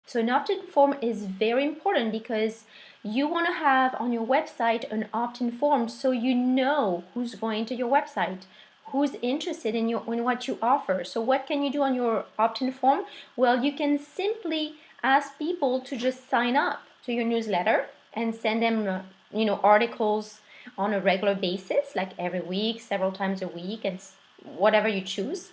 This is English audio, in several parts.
So an opt-in form is very important because you want to have on your website an opt-in form so you know who's going to your website, who's interested in what you offer. So what can you do on your opt-in form? Well, you can simply ask people to just sign up to your newsletter and send them articles on a regular basis, like every week, several times a week, and whatever you choose.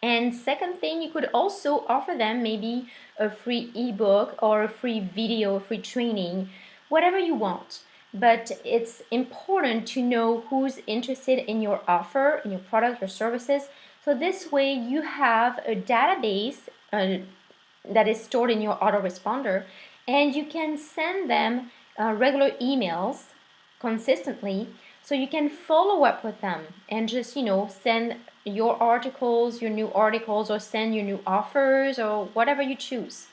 And second thing, you could also offer them maybe a free ebook or a free video, a free training, whatever you want. But it's important to know who's interested in your offer, in your product or services. So this way you have a database that is stored in your autoresponder, and you can send them regular emails consistently, so you can follow up with them and just send your articles, your new articles, or send your new offers or whatever you choose.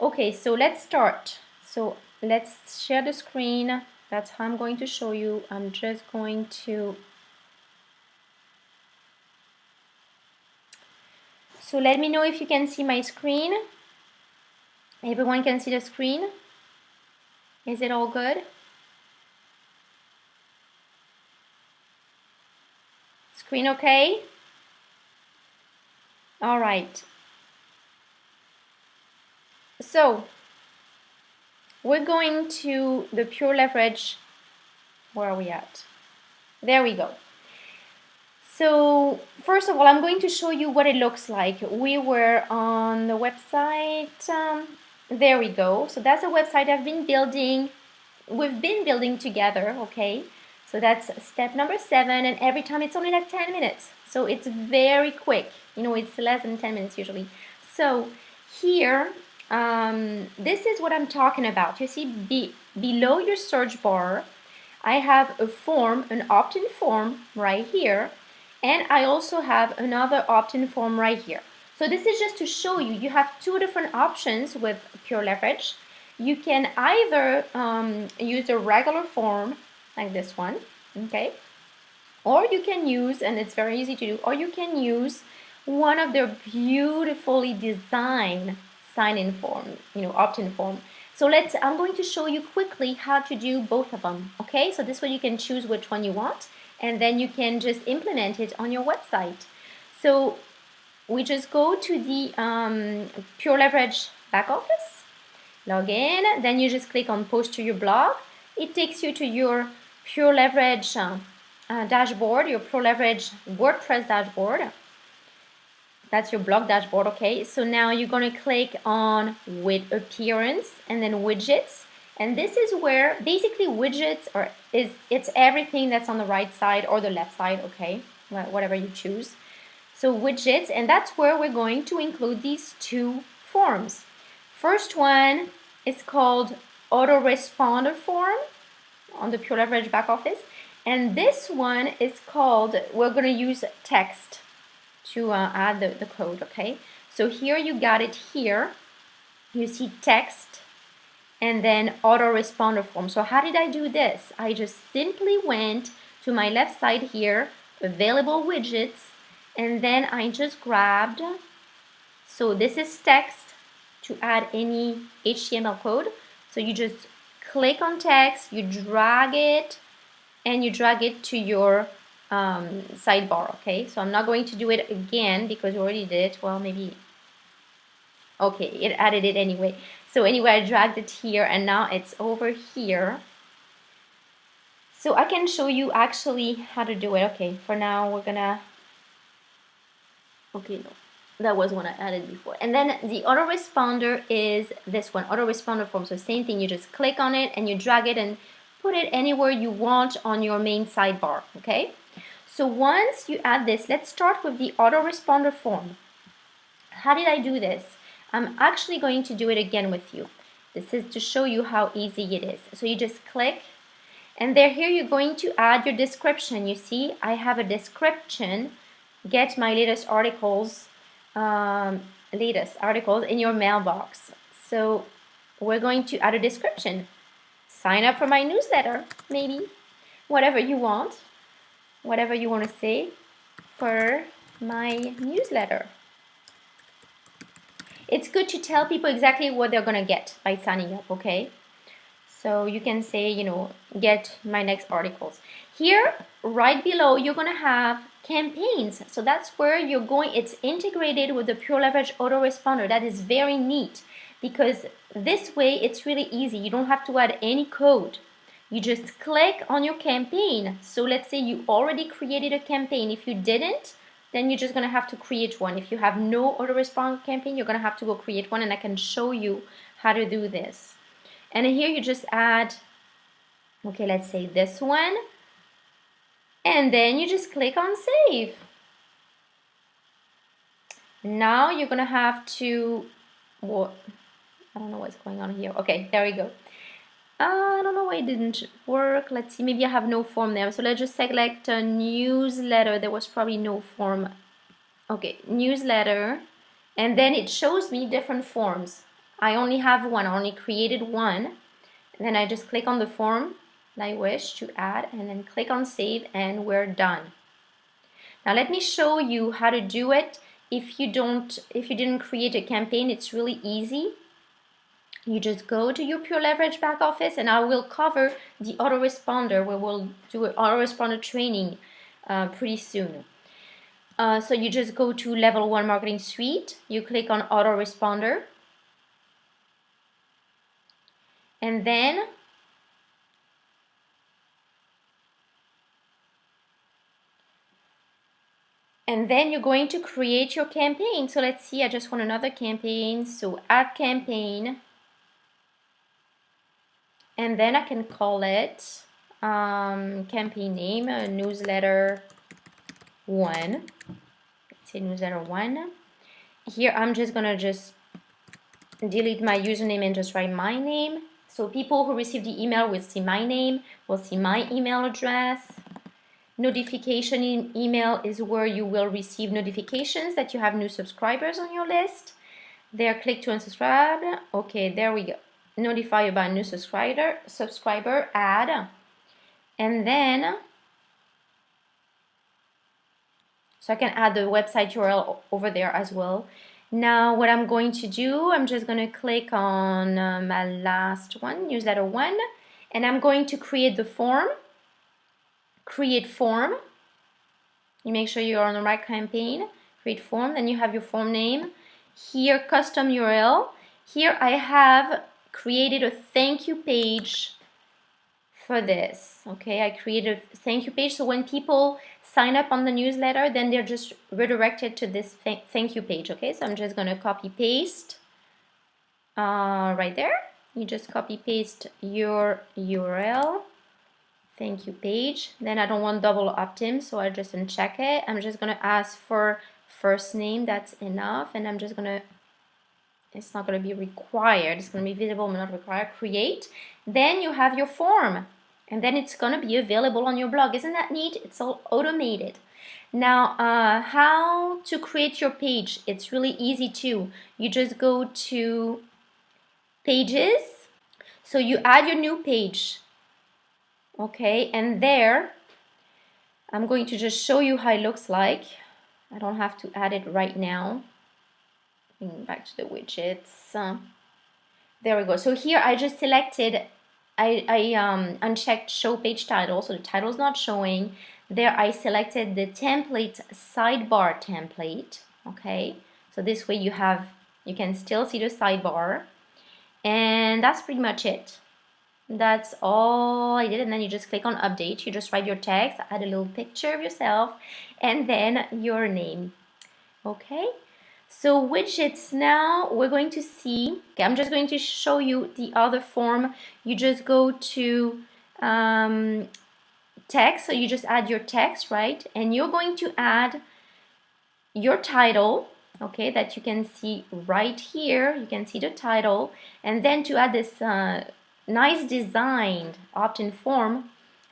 Okay, so let's start. So let's share the screen. That's how I'm going to show you. I'm just going to let me know if you can see my screen. Everyone can see the screen? Is it all good? Screen okay? All right. So we're going to the Pure Leverage. Where are we at? There we go. So first of all, I'm going to show you what it looks like. We were on the website. There we go. So that's a website I've been building. We've been building together, okay? So that's step number 7, and every time it's only like 10 minutes. So it's very quick. It's less than 10 minutes usually. So here, this is what I'm talking about. You see below your search bar, I have a form, an opt-in form right here. And I also have another opt-in form right here. So this is just to show you, you have 2 different options with Pure Leverage. You can either use a regular form like this one, okay? Or you can use, and it's very easy to do, or you can use one of their beautifully designed sign-in form, opt-in form. So I'm going to show you quickly how to do both of them, okay? So this way you can choose which one you want, and then you can just implement it on your website. So we just go to the Pure Leverage back office, log in, then you just click on post to your blog. It takes you to your Pure Leverage dashboard, your Pure Leverage WordPress dashboard. That's your blog dashboard, okay? So now you're going to click on with appearance and then widgets. And this is where basically widgets it's everything that's on the right side or the left side, okay? Whatever you choose. So widgets, and that's where we're going to include these 2 forms. First one is called autoresponder form on the Pure Leverage back office. And this one is called, we're going to use text to add the code, okay? So here you got it here. You see text and then autoresponder form. So how did I do this? I just simply went to my left side here, available widgets, and then I just grabbed, so this is text to add any HTML code. So you just click on text, you drag it, and you drag it to your sidebar, okay? So I'm not going to do it again because you already did it. Well, maybe, okay, it added it anyway. So anyway, I dragged it here and now it's over here. So I can show you actually how to do it. Okay, for now we're gonna, okay, no, that was one I added before. And then the autoresponder is this one, autoresponder form. So same thing, you just click on it and you drag it and put it anywhere you want on your main sidebar, okay? So once you add this, let's start with the autoresponder form. How did I do this? I'm actually going to do it again with you. This is to show you how easy it is. So you just click, and here you're going to add your description. You see, I have a description, get my latest articles in your mailbox. So we're going to add a description. Sign up for my newsletter, maybe. Whatever you want to say for my newsletter. it's good to tell people exactly what they're gonna get by signing up, okay? So you can say, you know, get my next articles. Here, right below, you're gonna have campaigns. So that's where you're going, it's integrated with the Pure Leverage autoresponder. That is very neat because this way it's really easy. You don't have to add any code. You just click on your campaign. So let's say you already created a campaign. If you didn't, then you're just gonna have to create one. If you have no autorespond campaign, you're gonna have to go create one, and I can show you how to do this. And here you just add, okay, let's say this one, and then you just click on save. Now you're gonna have to, what? I don't know what's going on here. Okay, there we go. I don't know why it didn't work. Let's see, maybe I have no form there. So let's just select a newsletter. There was probably no form. Okay, newsletter, and then it shows me different forms. I only have one, I only created one. And then I just click on the form I wish to add and then click on save, and we're done. Now let me show you how to do it. If you didn't create a campaign, it's really easy. You just go to your Pure Leverage back office, and I will cover the autoresponder. We will do an autoresponder training pretty soon. So you just go to Level 1 Marketing Suite, you click on autoresponder, and then you're going to create your campaign. So let's see, I just want another campaign. So add campaign. And then I can call it campaign name, newsletter 1. Let's say newsletter 1. Here I'm just gonna delete my username and just write my name. So people who receive the email will see my name, will see my email address. Notification email is where you will receive notifications that you have new subscribers on your list. There, click to unsubscribe. Okay, there we go. Notify about new subscriber, add. And then, so I can add the website URL over there as well. Now what I'm going to do, I'm just going to click on my last one, newsletter 1, and I'm going to create the form. Create form. You make sure you're on the right campaign. Create form, then you have your form name. Here, custom URL. Here I have created a thank you page for this. Okay, I created a thank you page, so when people sign up on the newsletter, then they're just redirected to this thank you page. Okay, so I'm just going to copy paste right there. You just copy paste your URL. Thank you page. Then I don't want double opt-in, so I just uncheck it. I'm just gonna ask for first name, that's enough, and I'm just gonna, it's not gonna be required, it's gonna be visible but not required. Create. Then you have your form, and then it's gonna be available on your blog. Isn't that neat? It's all automated. Now, how to create your page? It's really easy too. You just go to pages, so you add your new page. Okay, and there, I'm going to just show you how it looks like. I don't have to add it right now. Back to the widgets. There we go. So here I just selected, I unchecked show page title, so the title is not showing. There I selected the template, sidebar template. Okay, so this way you can still see the sidebar. And that's pretty much it. That's all I did, and then you just click on update. You just write your text, add a little picture of yourself, and then your name. Okay, so widgets now we're going to see. Okay, I'm just going to show you the other form. You just go to text, so you just add your text, right? And you're going to add your title, okay, that you can see right here. You can see the title, and then to add this nice designed opt-in form,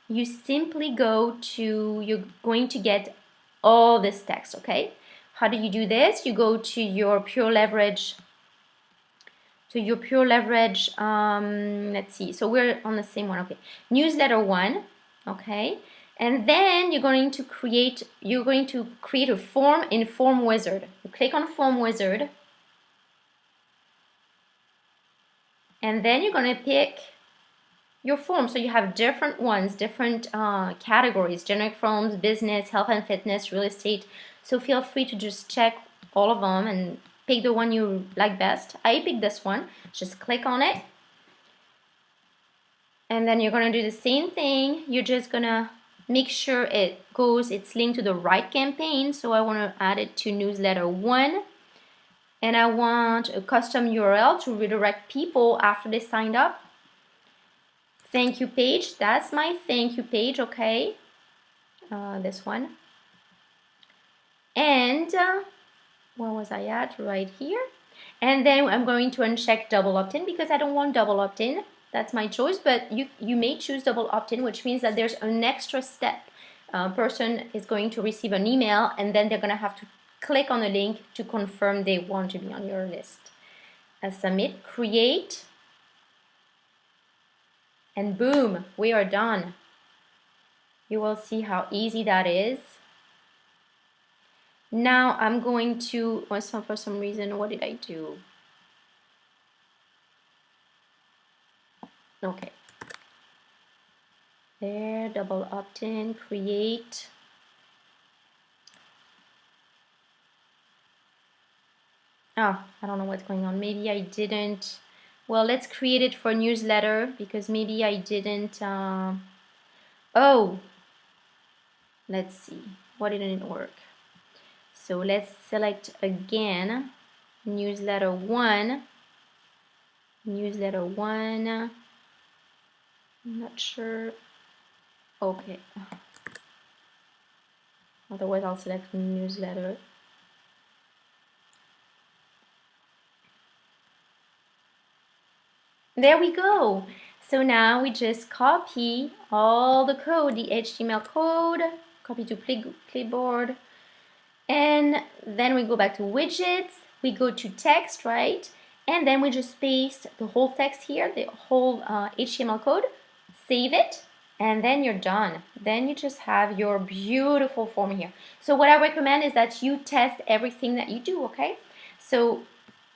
you simply you're going to get all this text, okay? How do you do this? You go to your Pure Leverage, let's see, so we're on the same one, okay, newsletter 1, okay, and then you're going to create a form in Form Wizard. You click on Form Wizard, And then you're going to pick your form. So you have different ones, different categories, generic forms, business, health and fitness, real estate. So feel free to just check all of them and pick the one you like best. I picked this one. Just click on it. And then you're going to do the same thing. You're just going to make sure it's linked to the right campaign. So I want to add it to newsletter 1. And I want a custom URL to redirect people after they signed up. Thank you page, that's my thank you page, okay? This one. And where was I at? Right here. And then I'm going to uncheck double opt-in because I don't want double opt-in. That's my choice, but you may choose double opt-in, which means that there's an extra step. Person is going to receive an email and then they're going to have to click on a link to confirm they want to be on your list. Submit, create, and boom, we are done. You will see how easy that is. Now I'm going to, for some reason, what did I do? Okay. There, double opt-in, create. I don't know what's going on. Maybe I didn't. Well, let's create it for newsletter because maybe I didn't. Oh, let's see. Why didn't it work? So let's select again newsletter 1. Newsletter 1. I'm not sure. Okay. Otherwise, I'll select newsletter. There we go. So now we just copy all the code, the HTML code, copy to clipboard, and then we go back to widgets, we go to text, right? And then we just paste the whole text here, the whole HTML code, save it, and then you're done. Then you just have your beautiful form here. So what I recommend is that you test everything that you do, okay? So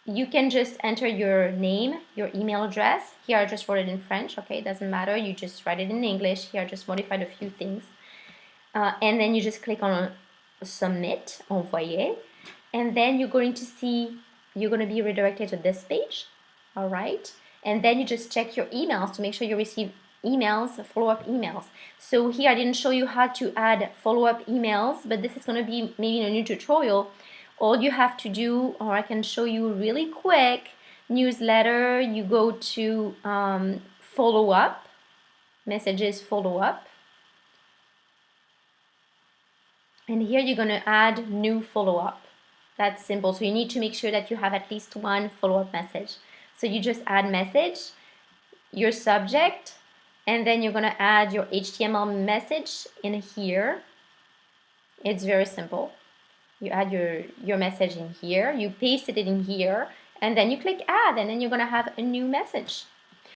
you can just enter your name, your email address. Here I just wrote it in French, okay? It doesn't matter, you just write it in English. Here I just modified a few things. And then you just click on submit, envoyer. And then you're going to see, you're going to be redirected to this page, all right? And then you just check your emails to make sure you receive emails, follow-up emails. So here I didn't show you how to add follow-up emails, but this is going to be maybe in a new tutorial. All you have to do, or I can show you really quick, newsletter, you go to follow-up, messages follow-up. And here you're going to add new follow-up. That's simple. So you need to make sure that you have at least one follow-up message. So you just add message, your subject, and then you're going to add your HTML message in here. It's very simple. You add your message in here, you paste it in here, and then you click add, and then you're going to have a new message.